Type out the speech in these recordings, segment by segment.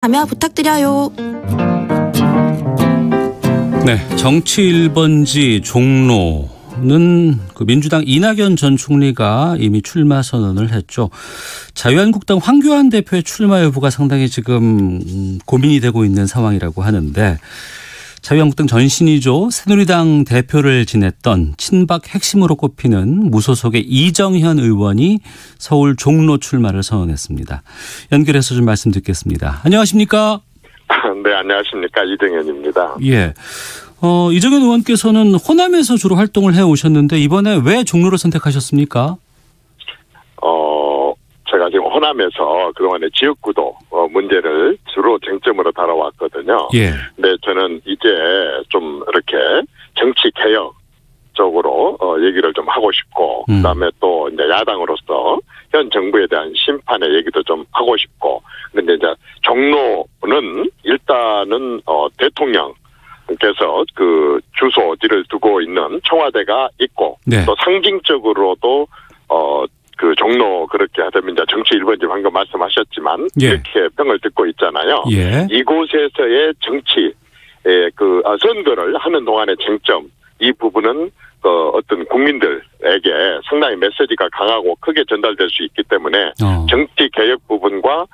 참여 부탁드려요. 네, 정치 1번지 종로는 그 민주당 이낙연 전 총리가 이미 출마 선언을 했죠. 자유한국당 황교안 대표의 출마 여부가 상당히 지금 고민이 되고 있는 상황이라고 하는데, 자유한국당 전신이죠. 새누리당 대표를 지냈던 친박 핵심으로 꼽히는 무소속의 이정현 의원이 서울 종로 출마를 선언했습니다. 연결해서 좀 말씀 듣겠습니다. 안녕하십니까? 네, 안녕하십니까. 이정현입니다. 예. 이정현 의원께서는 호남에서 주로 활동을 해오셨는데 이번에 왜 종로를 선택하셨습니까? 제가 지금 호남에서 그동안의 지역구도 문제를 주로 쟁점으로 다뤄왔거든요. 예. 근데 저는 이제 좀 이렇게 정치 개혁 쪽으로 얘기를 좀 하고 싶고, 그다음에 또 이제 야당으로서 현 정부에 대한 심판의 얘기도 좀 하고 싶고, 근데 이제 종로는 일단은 대통령께서 그 주소지를 두고 있는 청와대가 있고, 네. 또 상징적으로도 그 종로 그렇게 하자면 이제 정치 1번지 방금 말씀하셨지만, 예. 이렇게 평을 듣고 있잖아요. 예. 이곳에서의 정치 선거를 하는 동안의 쟁점, 이 부분은 어떤 국민들에게 상당히 메시지가 강하고 크게 전달될 수 있기 때문에 정치 개혁 부분과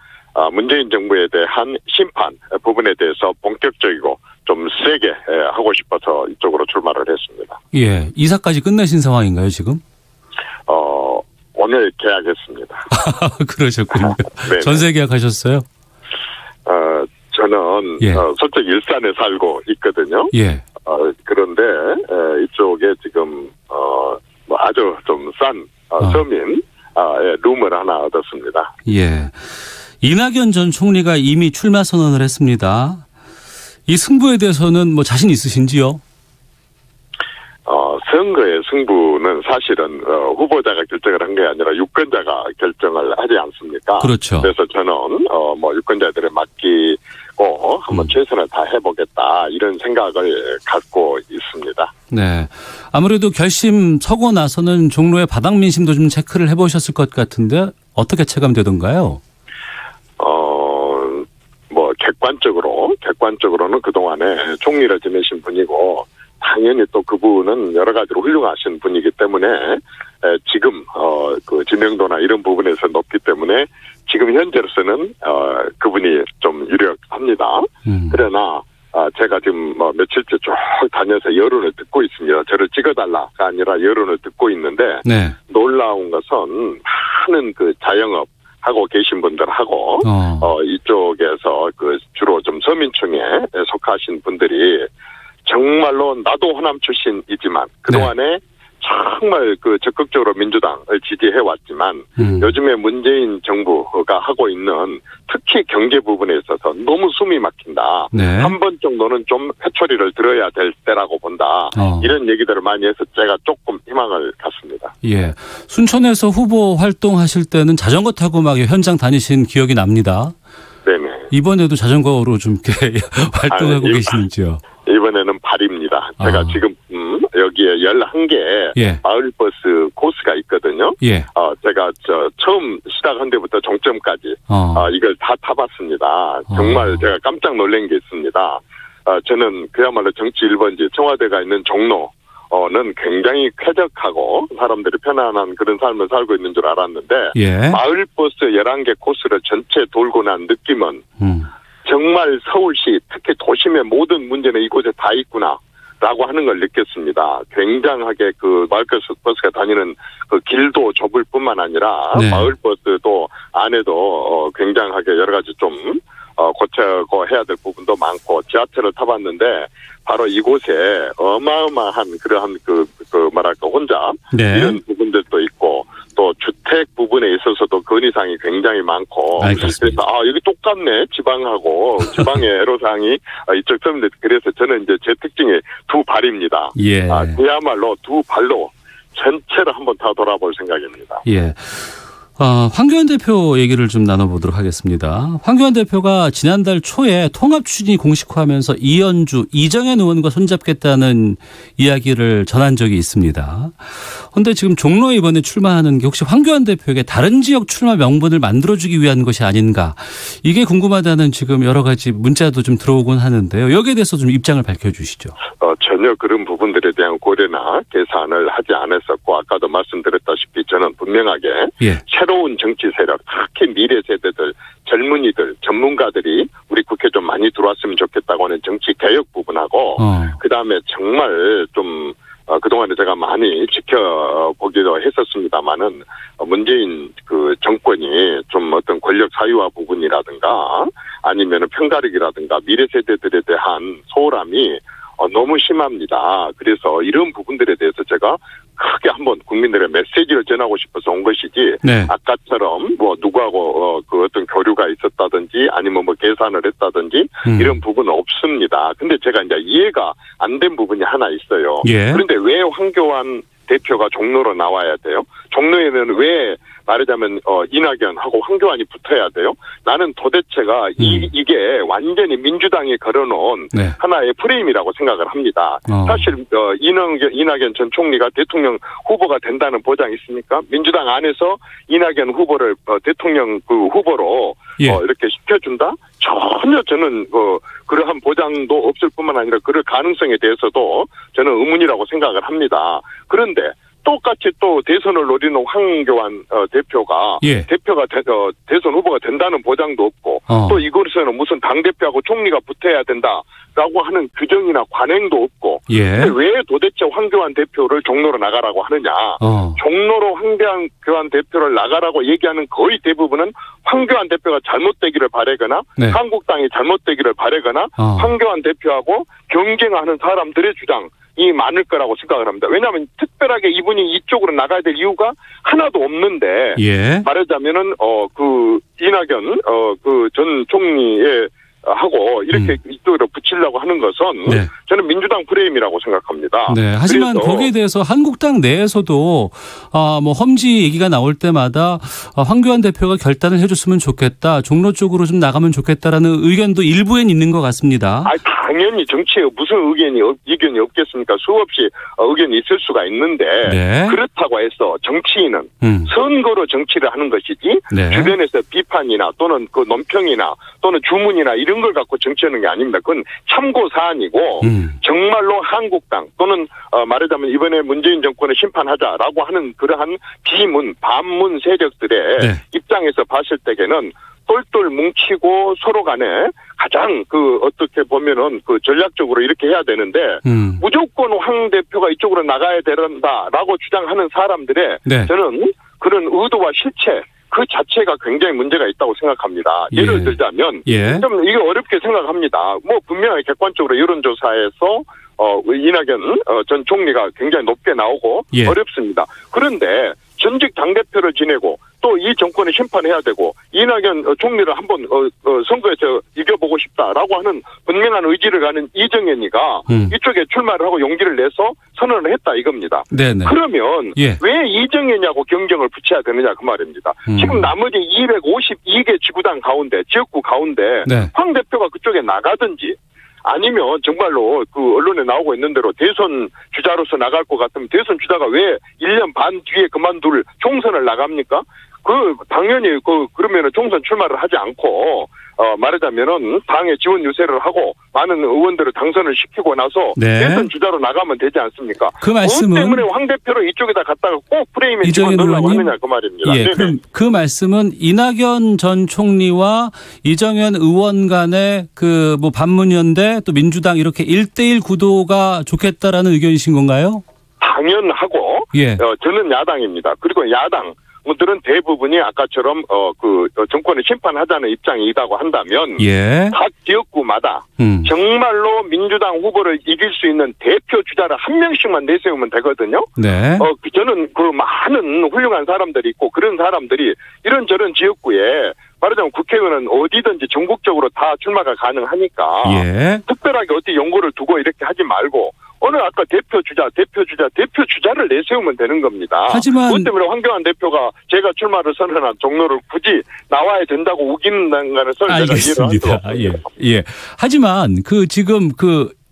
문재인 정부에 대한 심판 부분에 대해서 본격적이고 좀 세게 하고 싶어서 이쪽으로 출마를 했습니다. 예, 이사까지 끝내신 상황인가요 지금? 오늘 계약했습니다. 그러셨군요. 전세 계약하셨어요? 저는 예. 솔직히 일산에 살고 있거든요. 예. 그런데 이쪽에 지금 아주 좀 싼 서민 룸을 하나 얻었습니다. 예. 이낙연 전 총리가 이미 출마 선언을 했습니다. 이 승부에 대해서는 뭐 자신 있으신지요? 선거의 승부는 사실은 후보자가 결정을 한 게 아니라 유권자가 결정을 하지 않습니까? 그렇죠. 그래서 저는 유권자들에 맡기고 한번 최선을 다해보겠다, 이런 생각을 갖고 있습니다. 네. 아무래도 결심 서고 나서는 종로의 바닥 민심도 좀 체크를 해보셨을 것 같은데 어떻게 체감되던가요? 객관적으로는 그동안에 총리를 지내신 분이고, 당연히 또 그분은 여러 가지로 훌륭하신 분이기 때문에 지금 그 지명도나 이런 부분에서 높기 때문에 지금 현재로서는 그분이 좀 유력합니다. 그러나 제가 지금 며칠째 쭉 다녀서 여론을 듣고 있습니다. 저를 찍어달라가 아니라 여론을 듣고 있는데, 네. 놀라운 것은 많은 그 자영업 하고 계신 분들하고 이쪽에서 그 주로 좀 서민층에 속하신 분들이 정말로 나도 호남 출신이지만 그동안에 네. 정말 그 적극적으로 민주당을 지지해왔지만 요즘에 문재인 정부가 하고 있는 특히 경제 부분에 있어서 너무 숨이 막힌다. 네. 한 번 정도는 좀 회초리를 들어야 될 때라고 본다. 이런 얘기들을 많이 해서 제가 조금 희망을 갖습니다. 예, 순천에서 후보 활동하실 때는 자전거 타고 막 현장 다니신 기억이 납니다. 네네. 이번에도 자전거로 좀 이렇게 활동하고 계시는지요? 이번에는 발입니다. 제가 지금 여기에 11개 예. 마을버스 코스가 있거든요. 예. 제가 처음 시작한 데부터 종점까지 이걸 다 타봤습니다. 정말 제가 깜짝 놀란 게 있습니다. 저는 그야말로 정치 1번지 청와대가 있는 종로는 굉장히 쾌적하고 사람들이 편안한 그런 삶을 살고 있는 줄 알았는데 예. 마을버스 11개 코스를 전체 돌고 난 느낌은 정말 서울시 특히 도심의 모든 문제는 이곳에 다 있구나라고 하는 걸 느꼈습니다. 굉장하게 그 마을버스가 다니는 그 길도 좁을 뿐만 아니라 네. 마을버스도 안에도 굉장하게 여러 가지 좀 고쳐고 해야 될 부분도 많고, 지하철을 타봤는데 바로 이곳에 어마어마한 그러한 뭐랄까 혼잡 네. 이런 부분들도 있고, 또 주택 부분에 있어서도 건의사항이 굉장히 많고, 알겠습니다. 그래서 여기 똑같네 지방하고 지방의 애로사항이 이쪽 서민들. 그래서 저는 이제 제 특징이 두 발입니다. 예. 그야말로 두 발로 전체를 한번 다 돌아볼 생각입니다. 예. 황교안 대표 얘기를 좀 나눠보도록 하겠습니다. 황교안 대표가 지난달 초에 통합 추진이 공식화하면서 이현주, 이정현 의원과 손잡겠다는 이야기를 전한 적이 있습니다. 그런데 지금 종로에 이번에 출마하는 게 혹시 황교안 대표에게 다른 지역 출마 명분을 만들어주기 위한 것이 아닌가, 이게 궁금하다는 지금 여러 가지 문자도 좀 들어오곤 하는데요. 여기에 대해서 좀 입장을 밝혀주시죠. 전혀 그런 부분들에 대한 고려나 계산을 하지 않았었고, 아까도 말씀드렸다시피 저는 분명하게 새로운 정치 세력, 특히 미래 세대들, 젊은이들, 전문가들이 우리 국회 좀 많이 들어왔으면 좋겠다고 하는 정치 개혁 부분하고, 그다음에 정말 좀 그동안에 제가 많이 지켜보기도 했었습니다만은, 문재인 그 정권이 좀 어떤 권력 사유화 부분이라든가 아니면 편가르기라든가 미래 세대들에 대한 소홀함이 너무 심합니다. 그래서 이런 부분들에 대해서 제가 크게 한번 국민들의 메시지를 전하고 싶어서 온 것이지, 아까처럼 뭐 누구하고 그 어떤 교류가 있었다든지 아니면 뭐 계산을 했다든지 이런 부분은 없습니다. 근데 제가 이제 이해가 안 된 부분이 하나 있어요. 그런데 왜 황교안 대표가 종로로 나와야 돼요? 종로에는 왜 말하자면 이낙연하고 황교안이 붙어야 돼요? 나는 도대체가 이게 완전히 민주당이 걸어놓은 하나의 프레임이라고 생각을 합니다. 사실 이낙연 전 총리가 대통령 후보가 된다는 보장이 있습니까? 민주당 안에서 이낙연 후보를 대통령 그 후보로 이렇게 시켜준다? 전혀 저는 그러한 보장도 없을 뿐만 아니라 그럴 가능성에 대해서도 저는 의문이라고 생각을 합니다. 그런데 똑같이 또 대선을 노리는 황교안 대표가 대선 후보가 된다는 보장도 없고, 또 이곳에서는 무슨 당대표하고 총리가 붙어야 된다라고 하는 규정이나 관행도 없고, 왜 도대체 황교안 대표를 종로로 나가라고 하느냐. 종로로 황교안 대표를 나가라고 얘기하는 거의 대부분은 황교안 대표가 잘못되기를 바라거나 한국당이 잘못되기를 바라거나 황교안 대표하고 경쟁하는 사람들의 주장 이 많을 거라고 생각을 합니다. 왜냐하면 특별하게 이분이 이쪽으로 나가야 될 이유가 하나도 없는데, 말하자면은 그 이낙연 그 전 총리의 하고 이렇게 이쪽으로 붙이려고 하는 것은 저는 민주당 프레임이라고 생각합니다. 하지만 거기에 대해서 한국당 내에서도 뭐 험지 얘기가 나올 때마다 황교안 대표가 결단을 해줬으면 좋겠다, 종로 쪽으로 좀 나가면 좋겠다라는 의견도 일부엔 있는 것 같습니다. 당연히 정치에 무슨 이견이 없겠습니까? 수없이 의견이 있을 수가 있는데, 그렇다고 해서 정치인은 선거로 정치를 하는 것이지 주변에서 비판이나 또는 그 논평이나 또는 주문이나 이런 걸 갖고 정치하는 게 아닙니다. 그건 참고 사안이고, 정말로 한국당 또는 말하자면 이번에 문재인 정권을 심판하자라고 하는 그러한 반문 세력들의 입장에서 봤을 때에는 똘똘 뭉치고 서로 간에 가장 어떻게 보면은 전략적으로 이렇게 해야 되는데, 무조건 황 대표가 이쪽으로 나가야 된다라고 주장하는 사람들의 저는 그런 의도와 실체 그 자체가 굉장히 문제가 있다고 생각합니다. 예를 들자면 좀 이게 어렵게 생각합니다. 뭐 분명히 객관적으로 여론조사에서 이낙연 전 총리가 굉장히 높게 나오고 어렵습니다. 그런데 전직 당대표를 지내고 또 이 정권을 심판해야 되고 이낙연 총리를 한번 선거에서 이겨보고 싶다라고 하는 분명한 의지를 가는 이정현이가 이쪽에 출마를 하고 용기를 내서 선언을 했다 이겁니다. 그러면 왜 이정현이하고 경쟁을 붙여야 되느냐 그 말입니다. 지금 나머지 252개 지구당 가운데 지역구 가운데 황 대표가 그쪽에 나가든지, 아니면 정말로 그 언론에 나오고 있는 대로 대선 주자로서 나갈 것 같으면 대선 주자가 왜 1년 반 뒤에 그만둘 총선을 나갑니까? 당연히 그러면은 총선 출마를 하지 않고, 말하자면은 당에 지원 유세를 하고 많은 의원들을 당선을 시키고 나서 대선 주자로 나가면 되지 않습니까? 그 말씀은 그 때문에 황 대표를 이쪽에다 갖다가 꼭 프레임에 집어넣으려고 하느냐 그 말입니다. 그럼 그 말씀은 이낙연 전 총리와 이정현 의원 간의 뭐 반문연대 또 민주당 이렇게 1대1 구도가 좋겠다라는 의견이신 건가요? 당연하고 저는 야당입니다. 그리고 야당 분들은 대부분이 아까처럼 정권을 심판하자는 입장이라고 한다면 각 지역구마다 정말로 민주당 후보를 이길 수 있는 대표 주자를 한 명씩만 내세우면 되거든요. 저는 그 많은 훌륭한 사람들이 있고 그런 사람들이 이런저런 지역구에 말하자면 국회의원은 어디든지 전국적으로 다 출마가 가능하니까 특별하게 어디 연고를 두고 이렇게 하지 말고 오늘 아까 대표 주자를 내세우면 되는 겁니다. 하지만 그것 때문에 황교안 대표가 제가 출마를 선언한 종로를 굳이 나와야 된다고 우기는 것을 알겠습니다. 예. 하지만 지금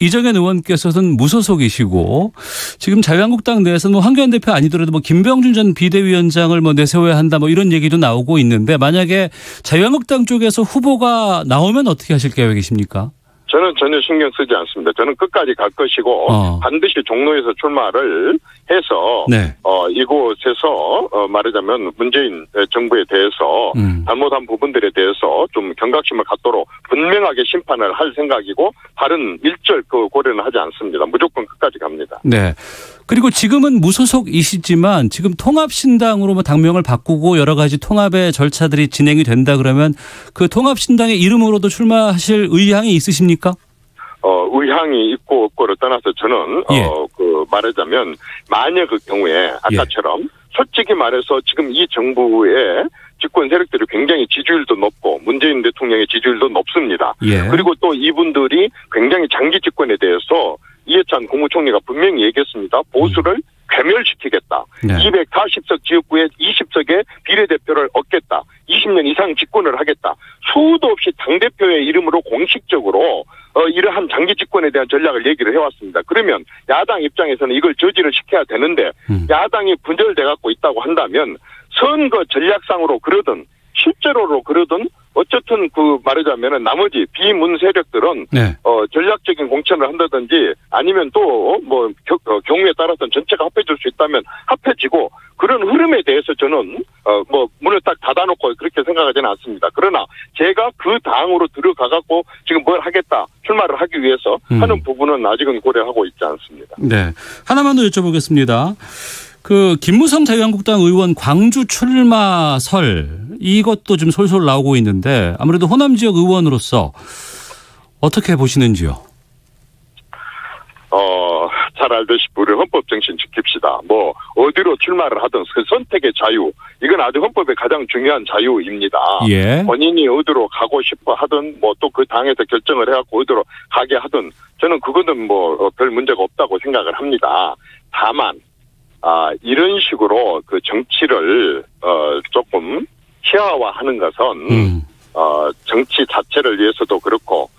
이정현 의원께서는 무소속이시고 지금 자유한국당 내에서는 황교안 대표 아니더라도 김병준 전 비대위원장을 내세워야 한다 이런 얘기도 나오고 있는데 만약에 자유한국당 쪽에서 후보가 나오면 어떻게 하실 계획이십니까? 저는 전혀 신경 쓰지 않습니다. 저는 끝까지 갈 것이고 반드시 종로에서 출마를 해서 네. 이곳에서 말하자면 문재인 정부에 대해서 잘못한 부분들에 대해서 좀 경각심을 갖도록 분명하게 심판을 할 생각이고 다른 일절 고려는 하지 않습니다. 무조건 끝까지 갑니다. 네. 그리고 지금은 무소속이시지만 지금 통합신당으로 당명을 바꾸고 여러 가지 통합의 절차들이 진행이 된다 그러면 그 통합신당의 이름으로도 출마하실 의향이 있으십니까? 의향이 있고 없고를 떠나서 저는 말하자면 만약 그 경우에 아까처럼 솔직히 말해서 지금 이 정부의 집권 세력들이 굉장히 지지율도 높고 문재인 대통령의 지지율도 높습니다. 그리고 또 이분들이 굉장히 장기 집권에 대해서 이해찬 국무총리가 분명히 얘기했습니다. 보수를 괴멸시키겠다. 네. 240석 지역구에 20석의 비례대표를 얻겠다. 20년 이상 집권을 하겠다. 수도 없이 당대표의 이름으로 공식적으로 이러한 장기 집권에 대한 전략을 얘기를 해왔습니다. 그러면 야당 입장에서는 이걸 저지를 시켜야 되는데 야당이 분열돼 갖고 있다고 한다면 선거 전략상으로 그러든 실제로로 그러든 어쨌든 말하자면은 나머지 비문 세력들은 전략적인 공천을 한다든지 아니면 또 경우에 따라서는 전체가 합해질 수 있다면 합해지고 그런 흐름에 대해서 저는 문을 딱 닫아놓고 그렇게 생각하지는 않습니다. 그러나 제가 그 당으로 들어가 갖고 지금 뭘 하겠다 출마를 하기 위해서 하는 부분은 아직은 고려하고 있지 않습니다. 네, 하나만 더 여쭤보겠습니다. 김무성 자유한국당 의원 광주 출마설 이것도 좀 솔솔 나오고 있는데 아무래도 호남 지역 의원으로서 어떻게 보시는지요? 잘 알다시피 우리 헌법 정신 지킵시다. 어디로 출마를 하든 그 선택의 자유 이건 아주 헌법의 가장 중요한 자유입니다. 본인이 어디로 가고 싶어 하든 또 그 당에서 결정을 해갖고 어디로 가게 하든 저는 그거는 별 문제가 없다고 생각을 합니다. 다만 이런 식으로 정치를 조금 희화화하는 것은 정치 자체를 위해서도 그렇고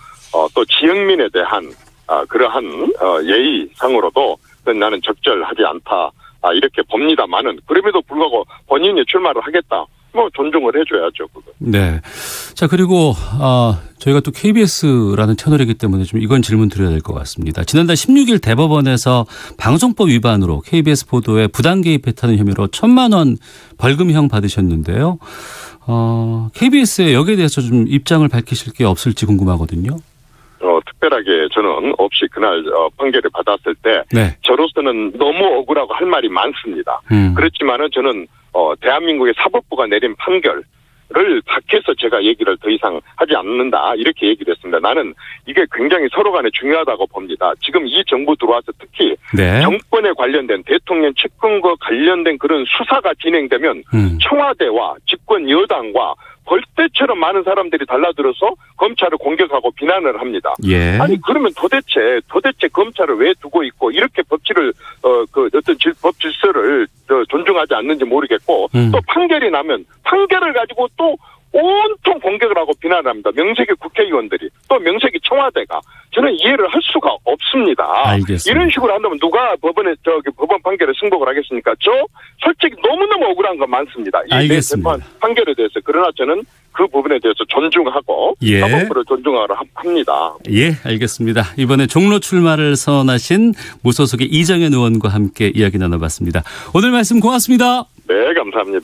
또 지역민에 대한 그러한 예의상으로도 나는 적절하지 않다 이렇게 봅니다만은 그럼에도 불구하고 본인이 출마를 하겠다. 존중을 해줘야죠. 그거. 네. 자, 그리고, 저희가 또 KBS라는 채널이기 때문에 좀 이건 질문 드려야 될 것 같습니다. 지난달 16일 대법원에서 방송법 위반으로 KBS 보도에 부당 개입했다는 혐의로 1,000만 원 벌금형 받으셨는데요. KBS에 여기에 대해서 좀 입장을 밝히실 게 없을지 궁금하거든요. 특별하게 저는 없이 그날 판결을 받았을 때 저로서는 너무 억울하고 할 말이 많습니다. 그렇지만은 저는 대한민국의 사법부가 내린 판결을 밖에서 제가 얘기를 더 이상 하지 않는다 이렇게 얘기를 했습니다. 나는 이게 굉장히 서로 간에 중요하다고 봅니다. 지금 이 정부 들어와서 특히 정권에 관련된 대통령 측근과 관련된 그런 수사가 진행되면 청와대와 집권 여당과 벌떼처럼 많은 사람들이 달라들어서 검찰을 공격하고 비난을 합니다. 아니 그러면 도대체 검찰을 왜 두고 있고 이렇게 법치를 어떤 법 질서를 존중하지 않는지 모르겠고 또 판결이 나면 판결을 가지고 또 온통 공격을 하고 비난을 합니다. 명색이 국회의원들이 또 명색이 청와대가 저는 이해를 할 수가 없습니다. 알겠습니다. 이런 식으로 한다면 누가 법원 판결에 승복을 하겠습니까? 솔직히 너무너무 억울한 건 많습니다. 이 판결에 대해서. 그러나 저는 그 부분에 대해서 존중하고 사법부를 존중하라 합니다. 알겠습니다. 이번에 종로 출마를 선언하신 무소속의 이정현 의원과 함께 이야기 나눠봤습니다. 오늘 말씀 고맙습니다. 네, 감사합니다.